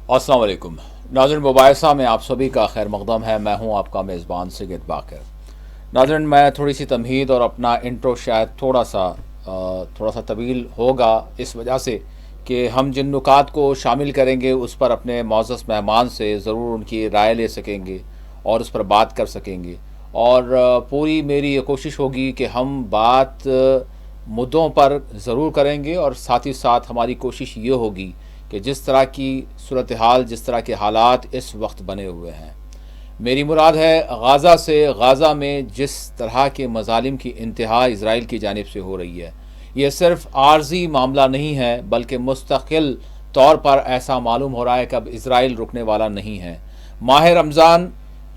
अस्सलाम वालेकुम नाज़रीन, मुबाहिसा में आप सभी का खैर मक़दम है। मैं हूं आपका मेज़बान सिगत बाकर। नाज़रीन, मैं थोड़ी सी तमहीद और अपना इंट्रो शायद थोड़ा सा तवील होगा, इस वजह से कि हम जिन नुकात को शामिल करेंगे उस पर अपने मोअज़्ज़ज़ मेहमान से ज़रूर उनकी राय ले सकेंगे और उस पर बात कर सकेंगे। और पूरी मेरी ये कोशिश होगी कि हम बात मुद्दों पर ज़रूर करेंगे, और साथ ही साथ हमारी कोशिश ये होगी कि जिस तरह की सूरत हाल, जिस तरह के हालात इस वक्त बने हुए हैं, मेरी मुराद है गाज़ा से। गाज़ा में जिस तरह के मज़ालिम की इंतहा इसराइल की जानिब से हो रही है, ये सिर्फ़ आर्जी मामला नहीं है, बल्कि मुस्तकिल तौर पर ऐसा मालूम हो रहा है कि अब इसराइल रुकने वाला नहीं है। माह रमज़ान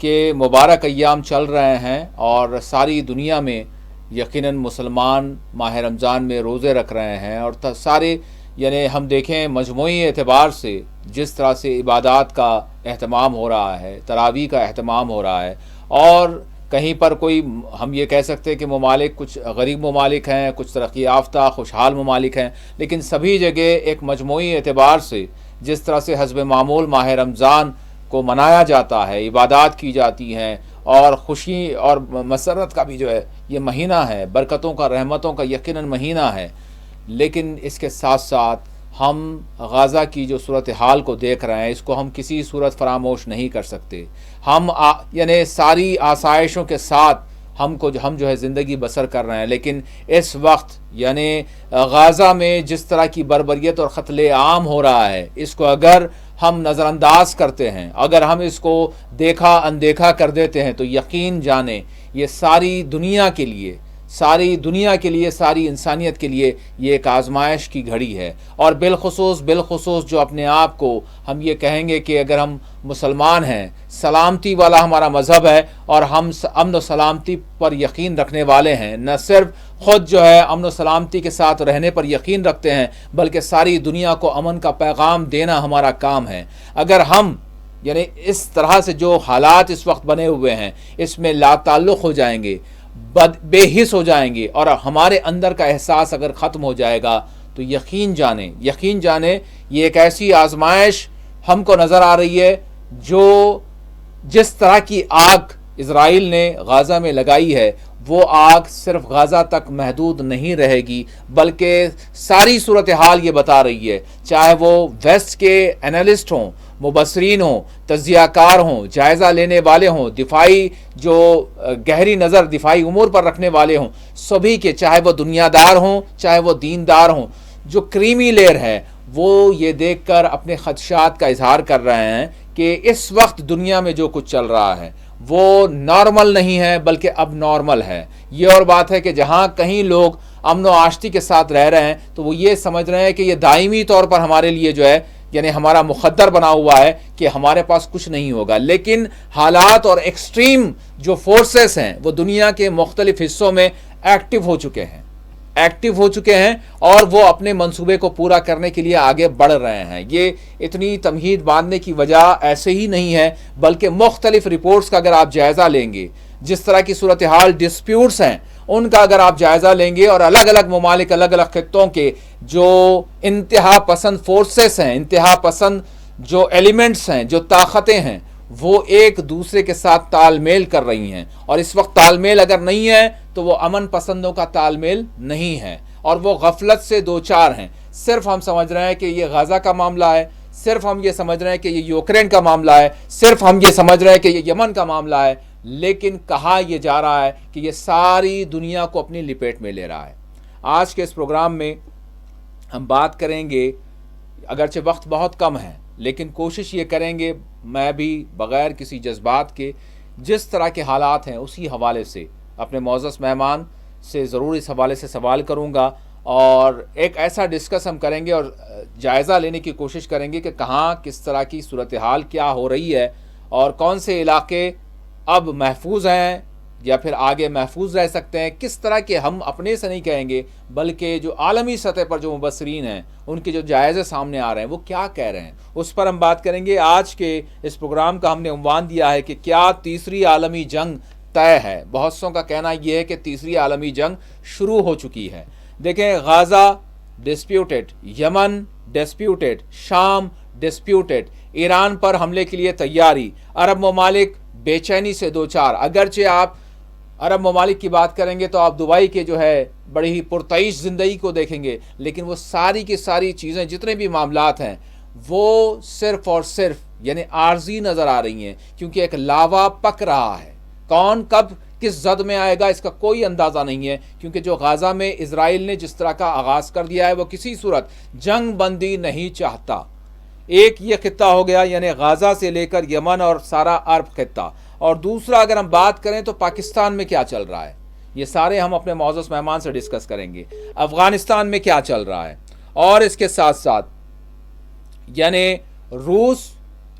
के मुबारक अय्याम चल रहे हैं और सारी दुनिया में यकीनन मुसलमान माह रमज़ान में रोज़े रख रहे हैं, और सारे यानी हम देखें मजमूई एतबार से जिस तरह से इबादात का अहतमाम हो रहा है, तरावी का अहतमाम हो रहा है, और कहीं पर कोई हम ये कह सकते हैं कि ममालिक, कुछ गरीब ममालिक हैं, कुछ तरक्की याफ्ता खुशहाल ममालिक हैं, लेकिन सभी जगह एक मजमूई एतबार से जिस तरह से हस्ब मामूल माह रमज़ान को मनाया जाता है, इबादात की जाती हैं, और खुशी और मसरत का भी जो है ये महीना है, बरकतों का, रहमतों का यकीनन महीना है। लेकिन इसके साथ साथ हम गाज़ा की जो सूरत हाल को देख रहे हैं, इसको हम किसी सूरत फरामोश नहीं कर सकते। हम यानी सारी आसाइशों के साथ हम जो है ज़िंदगी बसर कर रहे हैं, लेकिन इस वक्त यानी गाज़ा में जिस तरह की बर्बरियत और क़त्ल आम हो रहा है, इसको अगर हम नज़रअंदाज करते हैं, अगर हम इसको देखा अनदेखा कर देते हैं, तो यकीन जाने ये सारी दुनिया के लिए, सारी इंसानियत के लिए ये एक आजमाइश की घड़ी है। और बिलखुसूस जो अपने आप को हम ये कहेंगे कि अगर हम मुसलमान हैं, सलामती वाला हमारा मज़हब है और हम अमन व सलामती पर यकीन रखने वाले हैं, न सिर्फ ख़ुद जो है अमन व सलामती के साथ रहने पर यकीन रखते हैं, बल्कि सारी दुनिया को अमन का पैगाम देना हमारा काम है। अगर हम यानी इस तरह से जो हालात इस वक्त बने हुए हैं, इसमें लाताल्लुक़ हो जाएंगे, बेहिस हो जाएंगे, और हमारे अंदर का एहसास अगर ख़त्म हो जाएगा, तो यकीन जाने ये एक ऐसी आजमाइश हमको नज़र आ रही है जो जिस तरह की आग इसराइल ने गाज़ा में लगाई है, वो आग सिर्फ गाज़ा तक महदूद नहीं रहेगी, बल्कि सारी सूरत हाल ये बता रही है, चाहे वो वेस्ट के एनालिस्ट हों, मुबसरीन हों, तज्ज़ियाकार हों, जायज़ा लेने वाले हों, दिफाई जो गहरी नज़र दिफाई उमूर पर रखने वाले हों, सभी के, चाहे वो दुनियादार हों, चाहे वो दीनदार हों, जो क्रीमी लेयर है वो ये देख कर अपने खदशात का इजहार कर रहे हैं कि इस वक्त दुनिया में जो कुछ चल रहा है वो नॉर्मल नहीं है, बल्कि अब नॉर्मल है। ये और बात है कि जहाँ कहीं लोग अमन व आश्ती के साथ रह रहे हैं, तो वो ये समझ रहे हैं कि ये दायमी तौर पर हमारे लिए जो है यानी हमारा मुक़द्दर बना हुआ है कि हमारे पास कुछ नहीं होगा। लेकिन हालात और एक्सट्रीम जो फोर्सेस हैं वो दुनिया के मुख्तलिफ हिस्सों में एक्टिव हो चुके हैं और वो अपने मंसूबे को पूरा करने के लिए आगे बढ़ रहे हैं। ये इतनी तमहीद बांधने की वजह ऐसे ही नहीं है, बल्कि मुख्तलिफ रिपोर्ट्स का अगर आप जायज़ा लेंगे, जिस तरह की सूरत हाल डिस्प्यूट्स हैं उनका अगर आप जायज़ा लेंगे, और अलग अलग ममालिक, अलग अलग खित्तों के जो इंतहा पसंद फोर्सेस हैं, इंतहा पसंद जो एलिमेंट्स हैं, जो ताकतें हैं, वो एक दूसरे के साथ तालमेल कर रही हैं। और इस वक्त तालमेल अगर नहीं है तो वो अमन पसंदों का तालमेल नहीं है, और वो गफलत से दो चार हैं। सिर्फ हम समझ रहे हैं कि ये गाज़ा का मामला है, सिर्फ हम ये समझ रहे हैं कि ये यूक्रेन का मामला है, सिर्फ हम ये समझ रहे हैं कि ये यमन का मामला है, लेकिन कहा यह जा रहा है कि ये सारी दुनिया को अपनी लिपेट में ले रहा है। आज के इस प्रोग्राम में हम बात करेंगे, अगरचे वक्त बहुत कम है, लेकिन कोशिश ये करेंगे, मैं भी बग़ैर किसी जज्बात के, जिस तरह के हालात हैं उसी हवाले से अपने मोअज़्ज़ज़ मेहमान से ज़रूर इस हवाले से सवाल करूँगा, और एक ऐसा डिस्कस हम करेंगे और जायज़ा लेने की कोशिश करेंगे कि कहाँ किस तरह की सूरत हाल क्या हो रही है, और कौन से इलाके अब महफूज हैं या फिर आगे महफूज रह सकते हैं। किस तरह के, हम अपने से नहीं कहेंगे, बल्कि जो आलमी सतह पर जो मुबसरीन हैं उनके जो जायज़े सामने आ रहे हैं वो क्या कह रहे हैं, उस पर हम बात करेंगे। आज के इस प्रोग्राम का हमने उन्वान दिया है कि क्या तीसरी आलमी जंग तय है। बहुत सौ का कहना यह है कि तीसरी आलमी जंग शुरू हो चुकी है। देखें, गाज़ा डिस्प्यूटेड, यमन डिस्प्यूटेड, शाम डिस्प्यूटेड, ईरान पर हमले के लिए तैयारी, अरब ममालिक बेचैनी से दो चार। अगरचे आप अरब ममालिक की बात करेंगे तो आप दुबई के जो है बड़ी ही पुरतईश ज़िंदगी को देखेंगे, लेकिन वो सारी की सारी चीज़ें, जितने भी मामलात हैं, वो सिर्फ और सिर्फ यानी आर्जी नज़र आ रही हैं, क्योंकि एक लावा पक रहा है। कौन कब किस जद में आएगा इसका कोई अंदाज़ा नहीं है, क्योंकि जो गाज़ा में इजराइल ने जिस तरह का आगाज़ कर दिया है वो किसी सूरत जंग बंदी नहीं चाहता। एक ये खित्ता हो गया यानी गाज़ा से लेकर यमन और सारा अरब खित्ता, और दूसरा अगर हम बात करें तो पाकिस्तान में क्या चल रहा है, ये सारे हम अपने मौजूद मेहमान से डिस्कस करेंगे। अफ़गानिस्तान में क्या चल रहा है, और इसके साथ साथ यानी रूस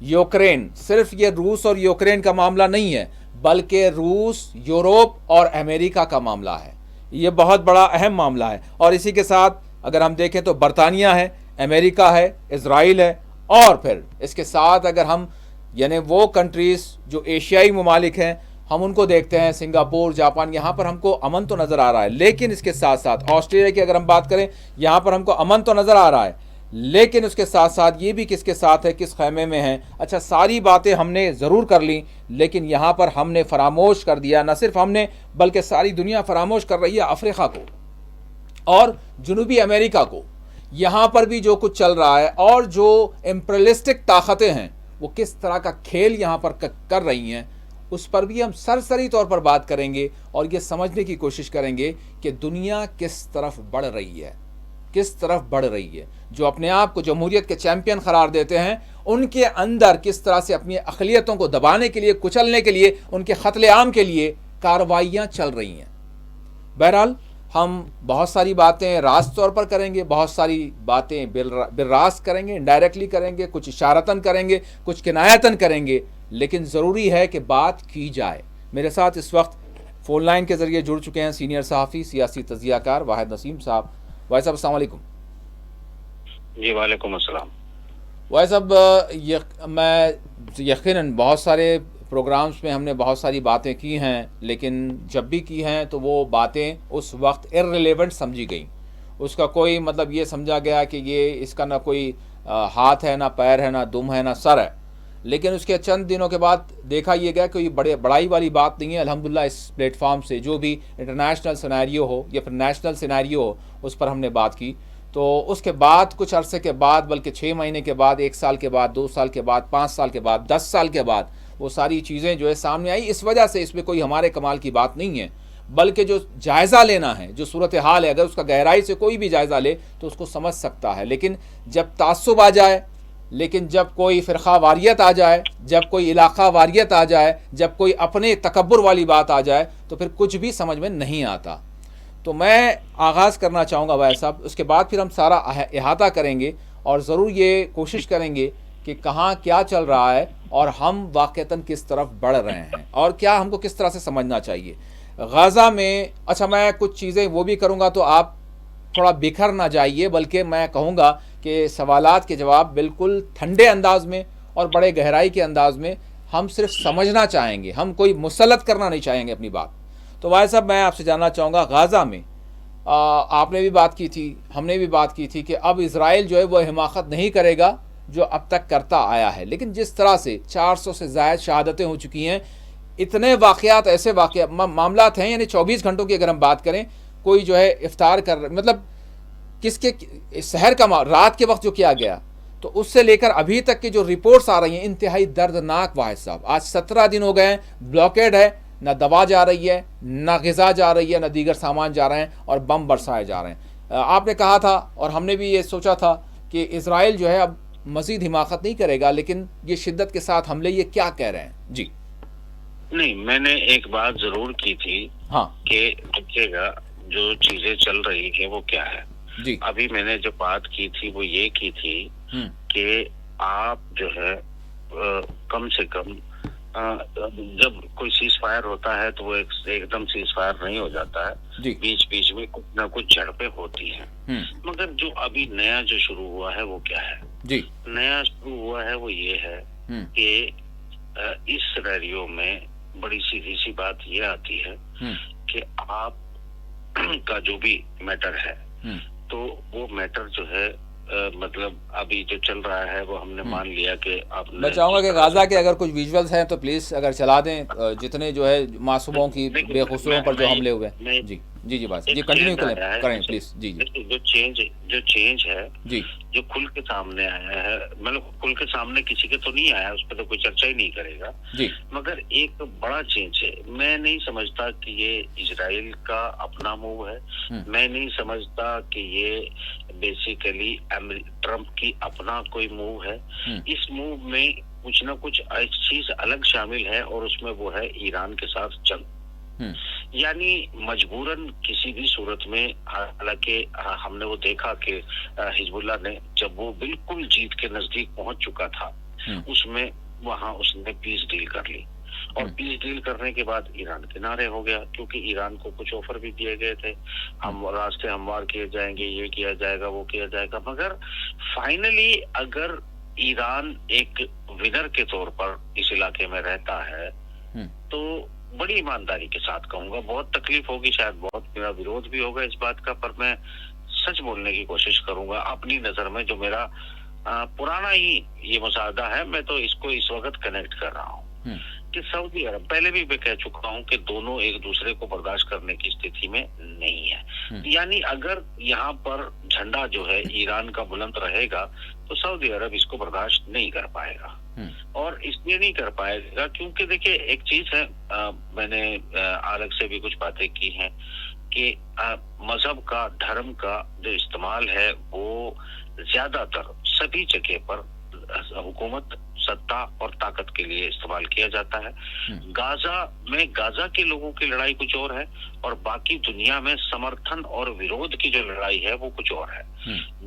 यूक्रेन, सिर्फ ये रूस और यूक्रेन का मामला नहीं है, बल्कि रूस, यूरोप और अमेरिका का मामला है। ये बहुत बड़ा अहम मामला है। और इसी के साथ अगर हम देखें तो बरतानिया है, अमेरिका है, इजराइल है, और फिर इसके साथ अगर हम यानी वो कंट्रीज़ जो एशियाई ममालिक हैं हम उनको देखते हैं, सिंगापुर, जापान, यहाँ पर हमको अमन तो नज़र आ रहा है। लेकिन इसके साथ साथ ऑस्ट्रेलिया की अगर हम बात करें, यहाँ पर हमको अमन तो नज़र आ रहा है, लेकिन उसके साथ साथ ये भी किसके साथ है, किस खैमे में है। अच्छा, सारी बातें हमने ज़रूर कर ली, लेकिन यहाँ पर हमने फरामोश कर दिया, न सिर्फ हमने बल्कि सारी दुनिया फरामोश कर रही है अफ्रीका को और जनूबी अमेरिका को। यहाँ पर भी जो कुछ चल रहा है और जो इम्पीरियलिस्टिक ताकतें हैं वो किस तरह का खेल यहाँ पर कर रही हैं, उस पर भी हम सरसरी तौर पर बात करेंगे और ये समझने की कोशिश करेंगे कि दुनिया किस तरफ बढ़ रही है, किस तरफ बढ़ रही है। जो अपने आप को जमहूरियत के चैंपियन करार देते हैं, उनके अंदर किस तरह से अपनी अक़लियतों को दबाने के लिए, कुचलने के लिए, उनके क़त्ल-ए-आम के लिए कार्रवाइयाँ चल रही हैं। बहरहाल हम बहुत सारी बातें रास्त तौर पर करेंगे, बहुत सारी बातें बिलरास्त करेंगे, इनडायरेक्टली करेंगे, कुछ इशारतन करेंगे, कुछ किनायतन करेंगे, लेकिन ज़रूरी है कि बात की जाए। मेरे साथ इस वक्त फ़ोन लाइन के ज़रिए जुड़ चुके हैं सीनियर सहाफ़ी, सियासी तज़कियाकार वाहिद नसीम साहब। वाहिद साहब अस्सलाम वालेकुम। जी वालेकुम अस्सलाम। वाहिद साहब, मैं यकीनन बहुत सारे प्रोग्राम्स में हमने बहुत सारी बातें की हैं, लेकिन जब भी की हैं तो वो बातें उस वक्त इर्रेलेवेंट समझी गई। उसका कोई मतलब ये समझा गया कि ये इसका ना कोई हाथ है, ना पैर है, ना दुम है, ना सर है। लेकिन उसके चंद दिनों के बाद देखा ये गया कि ये बड़ाई वाली बात नहीं है। अल्हम्दुलिल्लाह इस प्लेटफॉर्म से जो भी इंटरनेशनल सिनेरियो हो या फिर नेशनल सिनेरियो हो उस पर हमने बात की। तो उसके बाद कुछ अरसे के बाद, बल्कि 6 महीने के बाद, 1 साल के बाद, 2 साल के बाद, 5 साल के बाद, 10 साल के बाद वो सारी चीज़ें जो है सामने आई। इस वजह से इसमें कोई हमारे कमाल की बात नहीं है, बल्कि जो जायज़ा लेना है, जो सूरत हाल है, अगर उसका गहराई से कोई भी जायज़ा ले तो उसको समझ सकता है। लेकिन जब तासुब आ जाए, लेकिन जब कोई फ़िरक़ा वारियत आ जाए, जब कोई इलाक़ा वारियत आ जाए, जब कोई अपने तकब्बुर वाली बात आ जाए, तो फिर कुछ भी समझ में नहीं आता। तो मैं आगाज़ करना चाहूँगा भाई साहब, उसके बाद फिर हम सारा अहाता करेंगे और ज़रूर ये कोशिश करेंगे कि कहाँ क्या चल रहा है और हम वाक़तन किस तरफ बढ़ रहे हैं और क्या हमको किस तरह से समझना चाहिए। गाज़ा में अच्छा, मैं कुछ चीज़ें वो भी करूँगा तो आप थोड़ा बिखर ना जाइए, बल्कि मैं कहूँगा कि सवालात के जवाब बिल्कुल ठंडे अंदाज में और बड़े गहराई के अंदाज में हम सिर्फ समझना चाहेंगे, हम कोई मुसल्लत करना नहीं चाहेंगे अपनी बात। तो भाई साहब, मैं आपसे जानना चाहूँगा, गाज़ा में आपने भी बात की थी, हमने भी बात की थी कि अब इज़राइल जो है वो हिमाकत नहीं करेगा जो अब तक करता आया है। लेकिन जिस तरह से 400 से ज़ायद शहादतें हो चुकी हैं, इतने वाक़यात, ऐसे मामलात हैं, यानी 24 घंटों की अगर हम बात करें, कोई जो है इफ्तार कर, मतलब किसके शहर का रात के वक्त जो किया गया, तो उससे लेकर अभी तक की जो रिपोर्ट्स आ रही हैं इंतहाई दर्दनाक। वाहिद साहब, आज 17 दिन हो गए हैं, ब्लॉकेड है, ना दवा जा रही है, ना ग़िज़ा जा रही है, ना दीगर सामान जा रहे हैं और बम बरसाए जा रहे हैं। आपने कहा था और हमने भी ये सोचा था कि इज़राइल जो है अब मज़ीद हिमाकत नहीं करेगा, लेकिन ये शिद्दत के साथ हमले, ये क्या कह रहे हैं? जी नहीं, मैंने एक बात जरूर की थी, हाँ, कि देखिएगा जो चीजें चल रही है वो क्या है। जी, अभी मैंने जो बात की थी वो ये की थी कि आप जो है कम से कम जब कोई सीज फायर होता है तो वो एकदम सीज फायर नहीं हो जाता है, बीच बीच में कुछ ना कुछ झड़पें होती हैं। मगर जो अभी नया जो शुरू हुआ है वो क्या है? जी, नया शुरू हुआ है वो ये है कि इस सिनेरियो में बड़ी सीधी सी बात ये आती है कि आप का जो भी मैटर है, तो वो मैटर जो है मतलब अभी जो चल रहा है वो हमने मान लिया कि आपने मैं चाहूँगा कि गाज़ा के अगर कुछ विजुअल्स हैं तो प्लीज़ अगर चला दें, जितने जो है मासूमों की देखिए बेकसूरों पर जो हमले हुए हैं। मैं जी जी जी, बात जी एक कंटिन्यू चेंज करें आया है करें प्लीज़। जी जी देखिए जो चेंज है जी जो खुल के सामने आया है, मतलब खुल के सामने किसी के तो नहीं आया, उस पर तो कोई चर्चा ही नहीं करेगा, जी मगर एक बड़ा चेंज है। मैं नहीं समझता कि ये इजराइल का अपना मूव है, मैं नहीं समझता कि ये बेसिकली ट्रम्प की अपना कोई मूव है। इस मूव में कुछ ना कुछ चीज अलग शामिल है और उसमें वो है ईरान के साथ जंग। यानी मजबूरन किसी भी सूरत में, हालांकि हमने वो देखा कि हिजबुल्लाह ने जब वो बिल्कुल जीत के नजदीक पहुंच चुका था, उसमें वहां उसने पीस डील कर ली और पीस डील करने के बाद ईरान किनारे हो गया, क्योंकि ईरान को कुछ ऑफर भी दिए गए थे, हम रास्ते हमवार किए जाएंगे, ये किया जाएगा, वो किया जाएगा, मगर फाइनली अगर ईरान एक विनर के तौर पर इस इलाके में रहता है तो बड़ी ईमानदारी के साथ कहूंगा, बहुत तकलीफ होगी, शायद बहुत मेरा विरोध भी होगा इस बात का, पर मैं सच बोलने की कोशिश करूंगा अपनी नजर में, जो मेरा पुराना ही ये मुसादा है, मैं तो इसको इस वक्त कनेक्ट कर रहा हूँ कि सऊदी अरब, पहले भी मैं कह चुका हूँ कि दोनों एक दूसरे को बर्दाश्त करने की स्थिति में नहीं है। यानी अगर यहाँ पर झंडा जो है ईरान का बुलंद रहेगा तो सऊदी अरब इसको बर्दाश्त नहीं कर पाएगा, और इसलिए नहीं कर पाएगा क्योंकि देखिए एक चीज है, मैंने अलग से भी कुछ बातें की हैं कि मजहब का, धर्म का जो इस्तेमाल है वो ज्यादातर सभी जगह पर हुकूमत, सत्ता और ताकत के लिए इस्तेमाल किया जाता है। गाजा में गाजा के लोगों की लड़ाई कुछ और है और बाकी दुनिया में समर्थन और विरोध की जो लड़ाई है वो कुछ और है।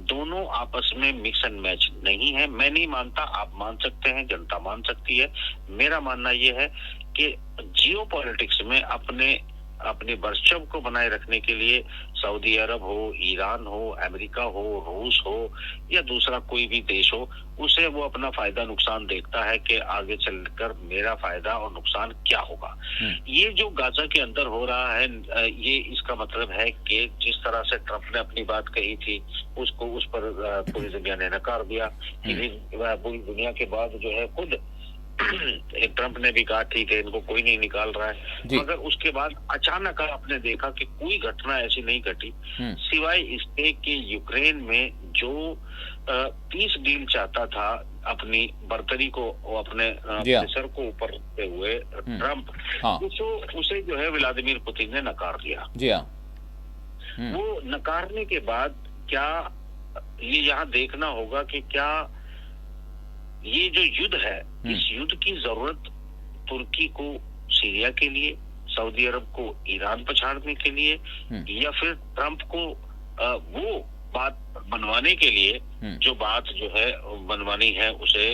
दोनों आपस में मिक्स एंड मैच नहीं है। मैं नहीं मानता, आप मान सकते हैं, जनता मान सकती है। मेरा मानना यह है कि जियो पॉलिटिक्स में अपने वर्चस्व को बनाए रखने के लिए सऊदी अरब हो, ईरान हो, अमेरिका हो, रूस हो या दूसरा कोई भी देश हो, उसे वो अपना फायदा नुकसान देखता है कि आगे चलकर मेरा फायदा और नुकसान क्या होगा। ये जो गाजा के अंदर हो रहा है, ये इसका मतलब है कि जिस तरह से ट्रंप ने अपनी बात कही थी उसको उस पर पूरी दुनिया ने नकार दिया। पूरी दुनिया के बाद जो है खुद ट्रंप ने भी कहा ठीक है इनको कोई नहीं निकाल रहा है, मगर उसके बाद अचानक आपने देखा कि कोई घटना ऐसी नहीं घटी सिवाय इसके कि यूक्रेन में जो पीस डील चाहता था, अपनी बर्तरी को अपने सर को ऊपर रखते हुए ट्रंप, उसे जो है व्लादिमीर पुतिन ने नकार दिया। जी हाँ। वो नकारने के बाद क्या ये यहाँ देखना होगा कि क्या ये जो युद्ध है, इस युद्ध की जरूरत तुर्की को सीरिया के लिए, सऊदी अरब को ईरान पछाड़ने के लिए, या फिर ट्रंप को वो बात मनवाने के लिए जो बात जो है मनवानी है उसे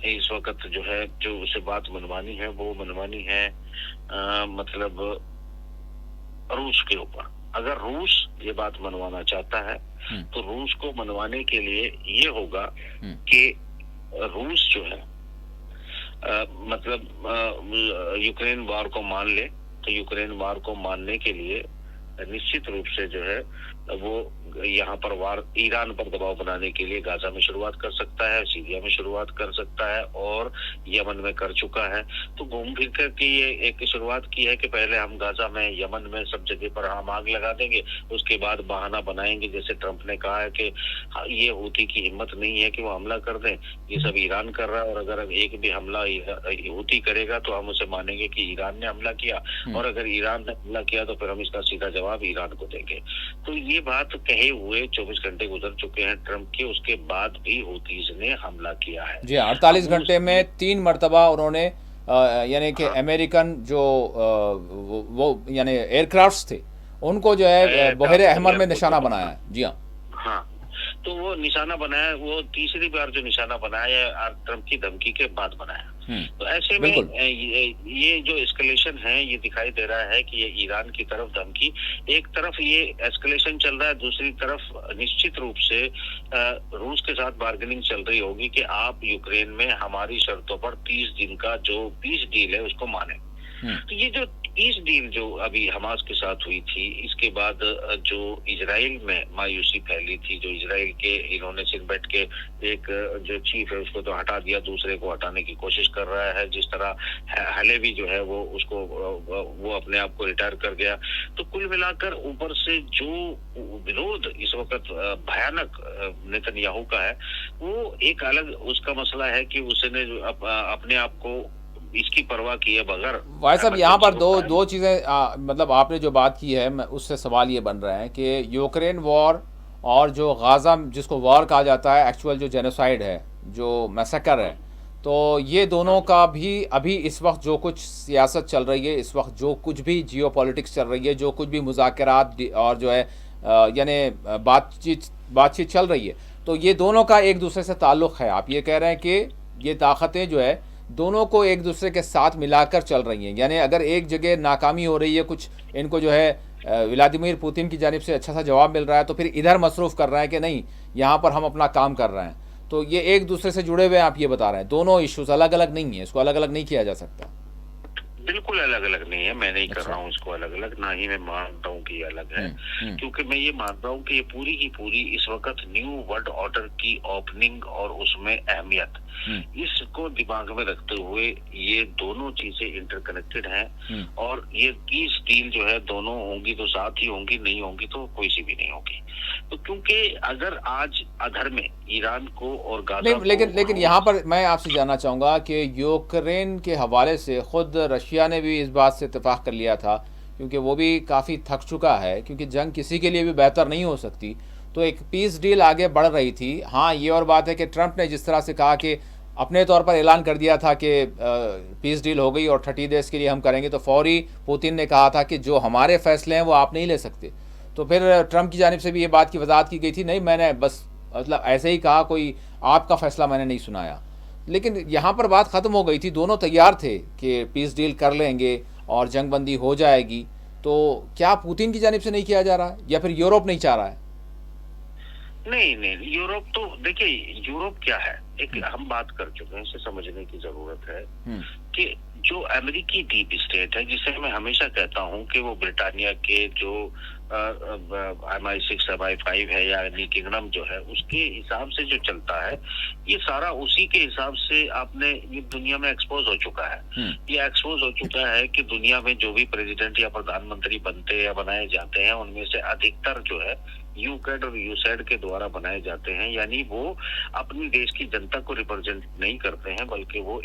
इस वक्त जो है जो उसे बात मनवानी है वो मनवानी है मतलब रूस के ऊपर। अगर रूस ये बात मनवाना चाहता है तो रूस को मनवाने के लिए ये होगा कि रूस जो है मतलब यूक्रेन वार को मान ले, तो यूक्रेन वार को मानने के लिए निश्चित रूप से जो है वो यहाँ पर वार ईरान पर दबाव बनाने के लिए गाजा में शुरुआत कर सकता है, सीरिया में शुरुआत कर सकता है और यमन में कर चुका है। तो घूम फिर कर के ये एक शुरुआत की है कि पहले हम गाजा में, यमन में, सब जगह पर हम आग लगा देंगे, उसके बाद बहाना बनाएंगे, जैसे ट्रंप ने कहा है कि ये हूती की हिम्मत नहीं है कि वो हमला कर दें, ये सब ईरान कर रहा है और अगर एक भी हमला हूती करेगा तो हम उसे मानेंगे कि ईरान ने हमला किया, और अगर ईरान ने हमला किया तो फिर हम इसका सीधा जवाब ईरान को देंगे। तो ये बात कहे हुए 24 घंटे गुजर चुके हैं ट्रंप के, उसके बाद भी हूतीज ने हमला किया है। जी, 48 घंटे में 3 मरतबा उन्होंने यानी कि अमेरिकन जो वो यानी एयरक्राफ्ट्स थे उनको जो है बहरे अहमर में निशाना बनाया है। जी हाँ, तो वो निशाना बनाया, वो तीसरी बार जो निशाना बनाया ट्रंप की धमकी के बाद बनाया। तो ऐसे में ये जो एस्केलेशन है ये दिखाई दे रहा है कि ये ईरान की तरफ धमकी, एक तरफ ये एस्केलेशन चल रहा है, दूसरी तरफ निश्चित रूप से रूस के साथ बार्गेनिंग चल रही होगी कि आप यूक्रेन में हमारी शर्तों पर 30 दिन का जो पीस डील है उसको माने। तो ये जो पीस डील जो अभी हमास के साथ हुई थी, इसके बाद जो इजराइल में मायूसी फैली थी, जो इजराइल के इन्होंने सिर बैठ के एक जो चीफ है उसको तो हटा दिया, दूसरे को हटाने की कोशिश कर रहा है, जिस तरह हलेवी जो है वो उसको वो अपने आप को रिटायर कर गया। तो कुल मिलाकर ऊपर से जो विरोध इस वक्त भयानक नेतन्याहू का है, वो एक अलग उसका मसला है कि उसने अपने आप को इसकी परवाह किए बगैर। भाई साहब यहाँ पर दो दो चीज़ें मतलब आपने जो बात की है उससे सवाल ये बन रहे हैं कि यूक्रेन वॉर और जो गाज़ा जिसको वॉर कहा जाता है, एक्चुअल जो जेनोसाइड है, जो मैसेकर है, तो ये दोनों का भी अभी इस वक्त जो कुछ सियासत चल रही है, इस वक्त जो कुछ भी जियो पॉलिटिक्स चल रही है, जो कुछ भी मुज़ाकरात और जो है यानी बातचीत चल रही है, तो ये दोनों का एक दूसरे से ताल्लुक़ है। आप ये कह रहे हैं कि ये ताकतें जो है दोनों को एक दूसरे के साथ मिलाकर चल रही हैं, यानी अगर एक जगह नाकामी हो रही है, कुछ इनको जो है व्लादिमीर पुतिन की जानिब से अच्छा सा जवाब मिल रहा है, तो फिर इधर मसरूफ़ कर रहे हैं कि नहीं यहाँ पर हम अपना काम कर रहे हैं। तो ये एक दूसरे से जुड़े हुए हैं, आप ये बता रहे हैं, दोनों इश्यूज अलग अलग नहीं है, इसको अलग अलग नहीं किया जा सकता। बिल्कुल अलग अलग नहीं है, मैं नहीं कर रहा हूँ इसको अलग अलग, ना ही मैं मानता हूँ कि ये अलग है। क्योंकि मैं ये मानता हूँ कि ये पूरी की पूरी इस वक्त न्यू वर्ल्ड ऑर्डर की ओपनिंग और उसमें अहमियत, इसको दिमाग में रखते हुए ये दोनों चीजें इंटरकनेक्टेड हैं। और ये पीस डील जो है दोनों होंगी तो साथ ही होंगी, नहीं होंगी तो कोई सी भी नहीं होगी। तो क्योंकि अगर आज अधर में ईरान को और गाजा लेकिन यहाँ पर मैं आपसे जानना चाहूँगा कि यूक्रेन के हवाले से खुद रशिया ने भी इस बात से इत्तेफाक कर लिया था, क्योंकि वो भी काफ़ी थक चुका है, क्योंकि जंग किसी के लिए भी बेहतर नहीं हो सकती। तो एक पीस डील आगे बढ़ रही थी। हाँ, ये और बात है कि ट्रंप ने जिस तरह से कहा कि अपने तौर पर ऐलान कर दिया था कि पीस डील हो गई और 30 डेज़ के लिए हम करेंगे, तो फौरी पुतिन ने कहा था कि जो हमारे फैसले हैं वो आप नहीं ले सकते। तो फिर ट्रंप की जानिब से भी ये बात की वजाहत की गई थी, नहीं मैंने बस मतलब ऐसे ही कहा, कोई आपका फैसला मैंने नहीं सुनाया। लेकिन यहाँ पर बात ख़त्म हो गई थी, दोनों तैयार थे कि पीस डील कर लेंगे और जंग बंदी हो जाएगी। तो क्या पुतिन की जानिब से नहीं किया जा रहा है या फिर यूरोप नहीं चाह रहा है? नहीं नहीं, यूरोप तो देखिए, यूरोप क्या है, एक हम बात कर चुके हैं, इसे समझने की जरूरत है कि जो अमेरिकी डीप स्टेट है, जिसे मैं हमेशा कहता हूं कि वो ब्रिटानिया के जो MI6 MI5 है या यूनाइटेड किंगडम जो है, उसके हिसाब से जो चलता है, ये सारा उसी के हिसाब से आपने ये दुनिया में एक्सपोज हो चुका है। ये एक्सपोज हो चुका है कि दुनिया में जो भी प्रेसिडेंट या प्रधानमंत्री बनते या बनाए जाते हैं, उनमें से अधिकतर जो है यूकैड और यूसैड के द्वारा बनाए जाते हैं। यानी वो अपनी देश की जनता को रिप्रेजेंट नहीं करते हैं, बल्कि वो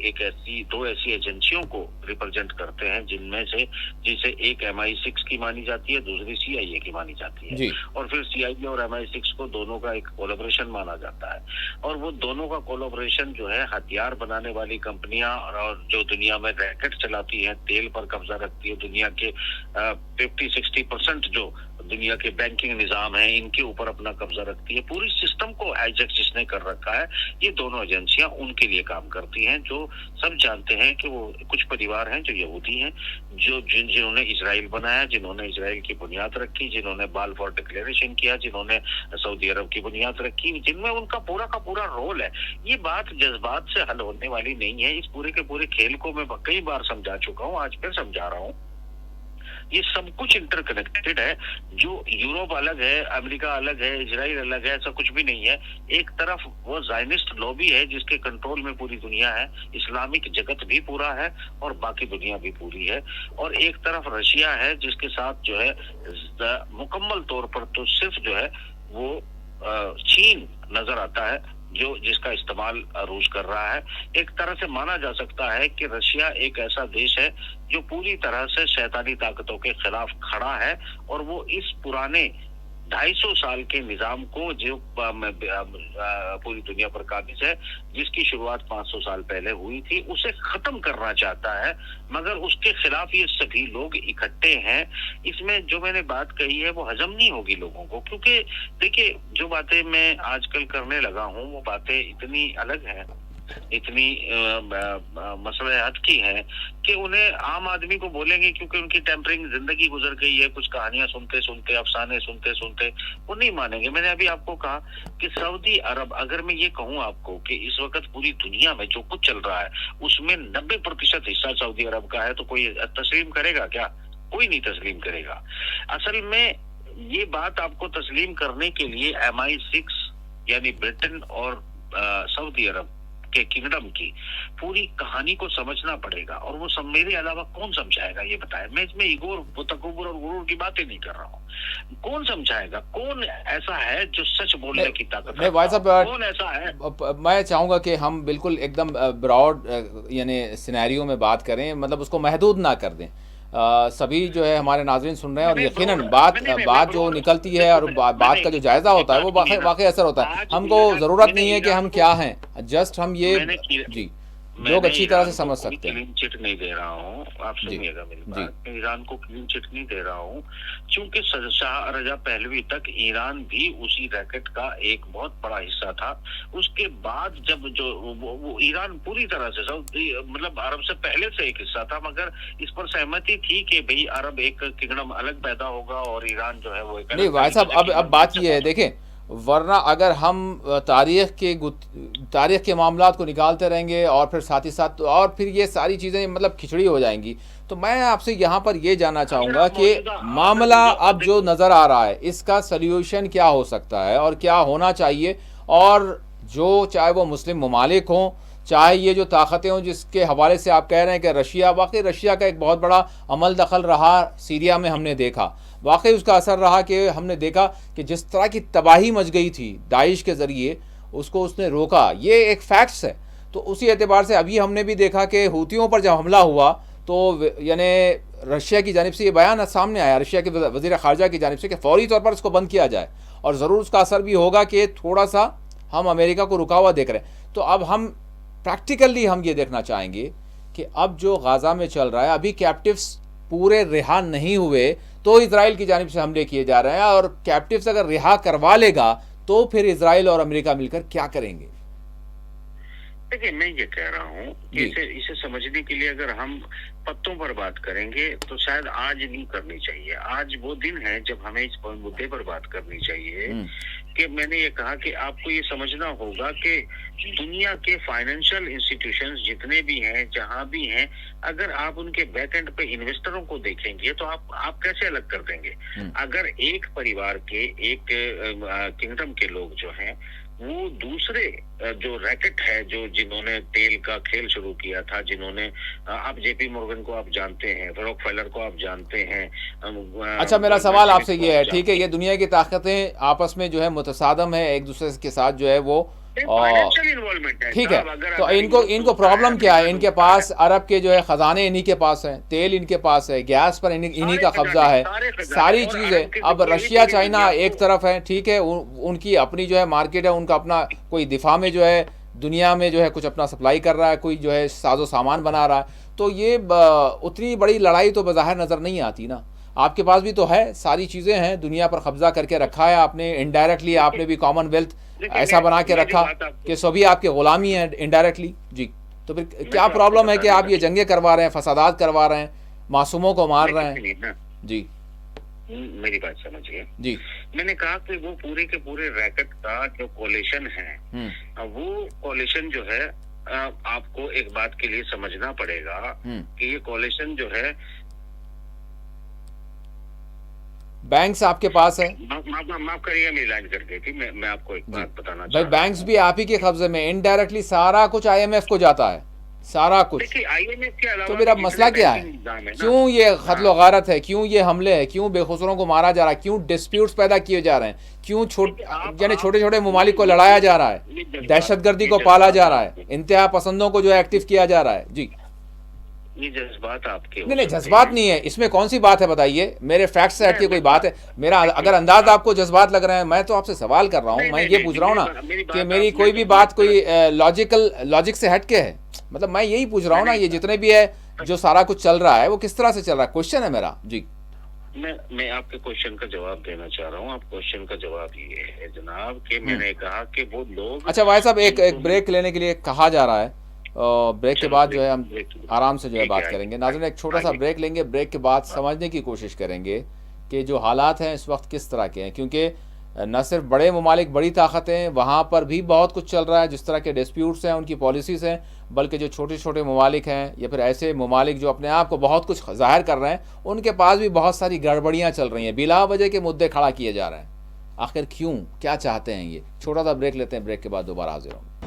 दो ऐसी एजेंसियों को रिप्रेजेंट करते हैं, जिनमें से जिसे एक MI6 की मानी जाती है, दूसरी CIA की मानी जाती है, और फिर CIA और MI6 को दोनों का एक कोलैबोरेशन माना जाता है। और वो दोनों का कोलैबोरेशन जो है, हथियार बनाने वाली कंपनियां और जो दुनिया में रैकेट चलाती है, तेल पर कब्जा रखती है, दुनिया के 50-60% जो दुनिया के बैंकिंग निजाम है, इनके ऊपर अपना कब्जा रखती है, पूरी सिस्टम को हाईजैक जिसने कर रखा है, ये दोनों एजेंसियां उनके लिए काम करती हैं। जो सब जानते हैं कि वो कुछ परिवार हैं जो यहूदी हैं, जो जिन्होंने इजराइल बनाया, जिन्होंने इजराइल की बुनियाद रखी, जिन्होंने बालफोर डिक्लेरेशन किया, जिन्होंने सऊदी अरब की बुनियाद रखी, जिनमें उनका पूरा का पूरा रोल है। ये बात जज्बात से हल होने वाली नहीं है। इस पूरे के पूरे खेल को मैं कई बार समझा चुका हूँ, आज फिर समझा रहा हूँ। ये सब कुछ इंटरकनेक्टेड है। जो यूरोप अलग है, अमेरिका अलग है, इजराइल अलग है, ऐसा कुछ भी नहीं है। एक तरफ वो ज़ायनिस्ट लॉबी है जिसके कंट्रोल में पूरी दुनिया है, इस्लामिक जगत भी पूरा है और बाकी दुनिया भी पूरी है। और एक तरफ रशिया है जिसके साथ जो है मुकम्मल तौर पर तो सिर्फ जो है वो चीन नजर आता है, जो जिसका इस्तेमाल रूस कर रहा है। एक तरह से माना जा सकता है कि रशिया एक ऐसा देश है जो पूरी तरह से शैतानी ताकतों के खिलाफ खड़ा है, और वो इस पुराने 250 साल के निजाम को, जो पूरी दुनिया पर काबिज है, जिसकी शुरुआत 500 साल पहले हुई थी, उसे खत्म करना चाहता है। मगर उसके खिलाफ ये सभी लोग इकट्ठे हैं। इसमें जो मैंने बात कही है वो हजम नहीं होगी लोगों को, क्योंकि देखिए, जो बातें मैं आजकल करने लगा हूँ वो बातें इतनी अलग हैं, इतनी मसले हद की है कि उन्हें आम आदमी को बोलेंगे, क्योंकि उनकी टेम्परिंग जिंदगी गुजर गई है, कुछ कहानियां सुनते सुनते, अफसाने सुनते सुनते, वो नहीं मानेंगे। मैंने अभी आपको कहा कि सऊदी अरब, अगर मैं ये कहूँ आपको कि इस वक्त पूरी दुनिया में जो कुछ चल रहा है उसमें 90% हिस्सा सऊदी अरब का है, तो कोई तस्लीम करेगा क्या? कोई नहीं तस्लीम करेगा। असल में ये बात आपको तस्लीम करने के लिए MI6 यानी ब्रिटेन और सऊदी अरब के किंगडम की पूरी कहानी को समझना पड़ेगा, और वो सब मेरे अलावा कौन समझाएगा ये बताए। मैं इसमें ईगो, तकब्बुर और गुरूर की बातें नहीं कर रहा हूँ। कौन समझाएगा? कौन ऐसा है जो सच बोलने की ताकत नहीं भाई साहब, कौन ऐसा है? मैं चाहूँगा कि हम बिल्कुल एकदम ब्रॉड यानी सिनेरियो में बात करें, मतलब उसको महदूद ना कर दें। सभी जो है हमारे नाज़रीन सुन रहे हैं, और यकीनन बात जो निकलती है और बात का जो जायज़ा होता है वो वाकई असर होता है। हमको ज़रूरत नहीं है कि हम क्या हैं, जस्ट हम ये जी लोग अच्छी तरह से समझ सकते हैं। क्लीन चिट नहीं दे रहा हूँ, आप सुनिएगा मेरी बात। मैं ईरान को क्लीन चिट नहीं दे रहा हूँ, क्योंकि शाह रजा पहलवी तक ईरान भी उसी रैकेट का एक बहुत बड़ा हिस्सा था। उसके बाद जब जो वो ईरान पूरी तरह से मतलब अरब से पहले से एक हिस्सा था, मगर इस पर सहमति थी कि भाई अरब एक किंगडम अलग पैदा होगा और ईरान जो है वो एक। नहीं भाई साहब, अब बात ये है, देखें, वरना अगर हम तारीख के मामलात को निकालते रहेंगे और फिर साथ ही साथ और फिर ये सारी चीज़ें मतलब खिचड़ी हो जाएंगी। तो मैं आपसे यहाँ पर ये जानना चाहूँगा कि मामला अब जो नज़र आ रहा है इसका सल्यूशन क्या हो सकता है और क्या होना चाहिए, और जो चाहे वो मुस्लिम ममालिक हों, चाहे ये जो ताकतें हों जिसके हवाले से आप कह रहे हैं कि रशिया, वाकई रशिया का एक बहुत बड़ा अमल दखल रहा सीरिया में, हमने देखा वाकई उसका असर रहा कि हमने देखा कि जिस तरह की तबाही मच गई थी दाइश के ज़रिए, उसको उसने रोका, ये एक फैक्ट्स है। तो उसी एतबार से अभी हमने भी देखा कि हूतियों पर जब हमला हुआ तो यानी रशिया की जानिब से ये बयान सामने आया, रशिया के वज़ीर ख़ारजा की जानिब से, कि फ़ौरी तौर पर इसको बंद किया जाए, और ज़रूर उसका असर भी होगा कि थोड़ा सा हम अमेरिका को रुका हुआ देख रहे हैं। तो अब हम प्रैक्टिकली हम ये देखना चाहेंगे कि अब जो गाज़ा में चल रहा है, अभी कैप्टिव्स पूरे रिहा नहीं हुए तो इजराइल की जानिब से हमले किए जा रहे हैं, और कैप्टिव्स अगर रिहा करवा लेगा तो फिर इजराइल और अमेरिका मिलकर क्या करेंगे? देखिए, मैं ये कह रहा हूँ कि इसे समझने के लिए अगर हम पत्तों पर बात करेंगे तो शायद आज नहीं करनी चाहिए। आज वो दिन है जब हमें इस मुद्दे पर बात करनी चाहिए कि मैंने ये कहा कि आपको ये समझना होगा कि दुनिया के फाइनेंशियल इंस्टीट्यूशंस जितने भी हैं, जहां भी हैं, अगर आप उनके बैक एंड पे इन्वेस्टरों को देखेंगे तो आप कैसे अलग कर देंगे? अगर एक परिवार के, एक किंगडम के लोग जो हैं वो दूसरे जो रैकेट है, जो जिन्होंने तेल का खेल शुरू किया था, जिन्होंने आप JP मोर्गन को आप जानते हैं, रॉकफेलर को आप जानते हैं। अच्छा, मेरा सवाल आपसे ये है, ठीक है, ये दुनिया की ताकतें आपस में जो है मुतसादम है, एक दूसरे के साथ जो है वो इन्वॉल्वमेंट है, ठीक है। तो इनको प्रॉब्लम क्या है? इनके पास अरब के जो है खजाने इन्हीं के पास है, तेल इनके पास है, गैस पर इन्हीं का कब्जा है, सारी चीजें। अब रशिया चाइना एक तरफ है, ठीक है, उनकी अपनी जो है मार्केट है, उनका अपना कोई दिफा में जो है दुनिया में जो है कुछ अपना सप्लाई कर रहा है, कोई जो है साजो सामान बना रहा है। तो ये उतनी बड़ी लड़ाई तो बज़ाहिर नज़र नहीं आती ना। आपके पास भी तो है, सारी चीज़ें हैं, दुनिया पर कब्जा करके रखा है आपने इनडायरेक्टली, आपने भी कॉमनवेल्थ ऐसा बना के रखा कि सभी आपके गुलामी हैं इनडायरेक्टली। जी, तो फिर क्या प्रॉब्लम है कि आप ये जंगें करवा रहे हैं, फसादात करवा रहे हैं, मासूमों को मार रहे हैं? जी, मेरी बात समझिए जी। मैंने कहा कि वो पूरे के पूरे रैकेट का जो कोलिशन है, वो कोलिशन जो है आपको एक बात के लिए समझना पड़ेगा कि ये कोलिशन जो है, बैंक्स आपके पास है। माफ करिएगा, मेरी लाइन कट गई थी। मैं आपको एक बात बताना भाई, बैंक्स भी आप ही के कब्जे में, इनडायरेक्टली सारा कुछ IMF को जाता है, सारा कुछ। IMF के अलावा तो मेरा मसला क्या है? क्यों ये कत्ल गारत है? क्यों ये हमले है? क्यों बेखुसरों को मारा जा रहा है? क्यों डिस्प्यूट्स पैदा किए जा रहे हैं? क्यों यानी छोटे छोटे ममालिक को लड़ाया जा रहा है, दहशतगर्दी को पाला जा रहा है, इंतहा पसंदों को जो है एक्टिव किया जा रहा है? जी, ये जज्बात आपके नहीं, जज्बात नहीं है, इसमें कौन सी बात है बताइए? मेरे फैक्ट से हट के कोई बात है? मेरा अगर अंदाज आपको जज्बात लग रहा है, मैं तो आपसे सवाल कर रहा हूँ, मैं ये पूछ रहा हूँ ना कि मेरी कोई भी बात कोई लॉजिक से हट के है, मतलब मैं यही पूछ रहा हूँ ना, ये जितने भी है जो सारा कुछ चल रहा है वो किस तरह से चल रहा है, क्वेश्चन है मेरा। जी, मैं आपके क्वेश्चन का जवाब देना चाह रहा हूँ। आप क्वेश्चन का जवाब ये है जनाब कि मैंने कहा कि वो लोग। अच्छा भाई साहब, एक ब्रेक लेने के लिए कहा जा रहा है, ब्रेक के बाद जो है हम आराम से जो है बात करेंगे। नाज़रीन, एक छोटा सा ब्रेक लेंगे, ब्रेक के बाद समझने की कोशिश करेंगे कि जो हालात हैं इस वक्त किस तरह के हैं, क्योंकि न सिर्फ बड़े ममालिक, बड़ी ताकतें, वहाँ पर भी बहुत कुछ चल रहा है, जिस तरह के डिस्प्यूट्स हैं, उनकी पॉलिसीज़ हैं, बल्कि जो छोटे छोटे ममालिक हैं या फिर ऐसे ममालिक जो अपने आप को बहुत कुछ ज़ाहिर कर रहे हैं, उनके पास भी बहुत सारी गड़बड़ियाँ चल रही हैं, बिला वजह के मुद्दे खड़ा किए जा रहे हैं। आखिर क्यों, क्या चाहते हैं ये? छोटा सा ब्रेक लेते हैं, ब्रेक के बाद दोबारा हाजिर होंगे।